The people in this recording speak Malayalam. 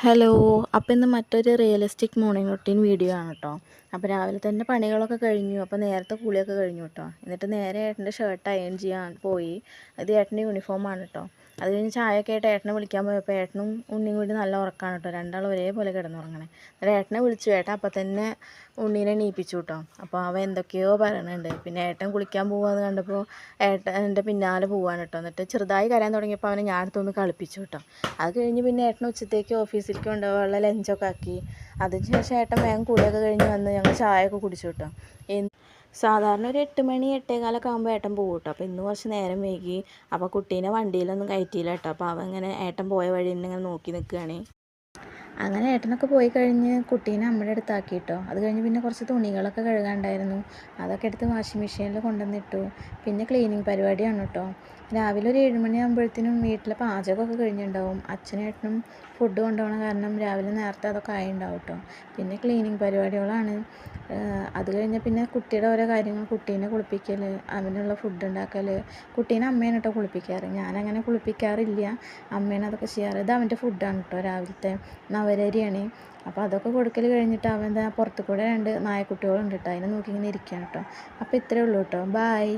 ഹലോ. അപ്പോൾ ഇന്ന് മറ്റൊരു റിയലിസ്റ്റിക് മോർണിംഗ് റൊട്ടീൻ വീഡിയോ ആണ് കേട്ടോ. അപ്പോൾ രാവിലെ തന്നെ പണികളൊക്കെ കഴിഞ്ഞു. അപ്പോൾ നേരത്തെ കുളിയൊക്കെ കഴിഞ്ഞു കേട്ടോ. എന്നിട്ട് നേരെ ഏട്ടൻ്റെ ഷർട്ട് അയൺ ചെയ്യാൻ പോയി. ഇത് ഏട്ടൻ്റെ യൂണിഫോമാണ് കേട്ടോ. അത് കഴിഞ്ഞ് ചായയൊക്കെ ആയിട്ട് ഏട്ടനെ വിളിക്കാൻ പോയപ്പോൾ ഏട്ടനും ഉണ്ണിയും കൂടി നല്ല ഉറക്കമാണ് കേട്ടോ. രണ്ടാളും ഒരേപോലെ കിടന്നുറങ്ങണേ. എന്നിട്ട് ഏട്ടനെ വിളിച്ചു. ഏട്ടൻ അപ്പം തന്നെ ഉണ്ണീനെ എണീപ്പിച്ചു കേട്ടോ. അപ്പോൾ അവൻ എന്തൊക്കെയോ പറയണുണ്ട്. പിന്നെ ഏട്ടൻ കുളിക്കാൻ പോകുന്നത് കണ്ടപ്പോൾ ഏട്ടൻ്റെ പിന്നാലെ പോവാണ് കേട്ടോ. എന്നിട്ട് ചെറുതായി കരയാൻ തുടങ്ങിയപ്പോൾ അവനെ ഞാൻ അടുത്തൊന്ന് കളിപ്പിച്ചു കേട്ടോ. അത് കഴിഞ്ഞ് പിന്നെ ഏട്ടൻ ഉച്ചത്തേക്ക് ഓഫീസിലേക്ക് കൊണ്ടുപോകാനുള്ള ലഞ്ചൊക്കെ ആക്കി. അതിന് ശേഷം ഏട്ടൻ വേഗം കുളിയൊക്കെ കഴിഞ്ഞ് വന്ന് ഞങ്ങൾ ചായയൊക്കെ കുടിച്ചു കേട്ടോ. സാധാരണ ഒരു 8 മണി 8:15 ആകുമ്പോൾ ഏട്ടൻ പോകും കേട്ടോ. അപ്പോൾ ഇന്ന് കുറച്ച് നേരം വൈകി. അപ്പോൾ കുട്ടീനെ വണ്ടിയിലൊന്നും കയറ്റിയില്ല കേട്ടോ. അപ്പോൾ അവൻ ഇങ്ങനെ ഏട്ടൻ പോയ വഴി തന്നെ ഇങ്ങനെ നോക്കി നിൽക്കുകയാണ്. അങ്ങനെ ഏട്ടനൊക്കെ പോയി കഴിഞ്ഞ് കുട്ടീനെ അമ്മയുടെ അടുത്താക്കി കേട്ടോ. അത് കഴിഞ്ഞ് പിന്നെ കുറച്ച് തുണികളൊക്കെ കഴുകാണ്ടായിരുന്നു. അതൊക്കെ എടുത്ത് വാഷിംഗ് മെഷീനിൽ കൊണ്ടുവന്നിട്ടു. പിന്നെ ക്ലീനിങ് പരിപാടിയാണ് കേട്ടോ. രാവിലെ ഒരു 7 മണിയാകുമ്പോഴത്തേനും വീട്ടിലെ പാചകമൊക്കെ കഴിഞ്ഞിട്ടുണ്ടാവും. അച്ഛനും ഏട്ടനും ഫുഡ് കൊണ്ടുപോകണ കാരണം രാവിലെ നേരത്തെ അതൊക്കെ ആയിട്ടുണ്ടാവും കേട്ടോ. പിന്നെ ക്ലീനിങ് പരിപാടികളാണ്. അത് കഴിഞ്ഞ് പിന്നെ കുട്ടിയുടെ ഓരോ കാര്യങ്ങൾ, കുട്ടീനെ കുളിപ്പിക്കൽ, അവനുള്ള ഫുഡ് ഉണ്ടാക്കൽ. കുട്ടീനെ അമ്മയാണ് കേട്ടോ കുളിപ്പിക്കാറ്. ഞാനങ്ങനെ കുളിപ്പിക്കാറില്ല. അമ്മയാണ് അതൊക്കെ ചെയ്യാറ്. ഇത് അവൻ്റെ ഫുഡാണ് കേട്ടോ, രാവിലത്തെ നവരരിയാണ്. അപ്പോൾ അതൊക്കെ കൊടുക്കൽ കഴിഞ്ഞിട്ട് അവൻ പുറത്ത് കൂടെ 2 നായക്കുട്ടികളുണ്ട് കേട്ടോ. അതിനെ നോക്കി ഇങ്ങനെ ഇരിക്കുകയാണ് കേട്ടോ. അപ്പോൾ ഇത്രയേ ഉള്ളൂ കേട്ടോ. ബായ്.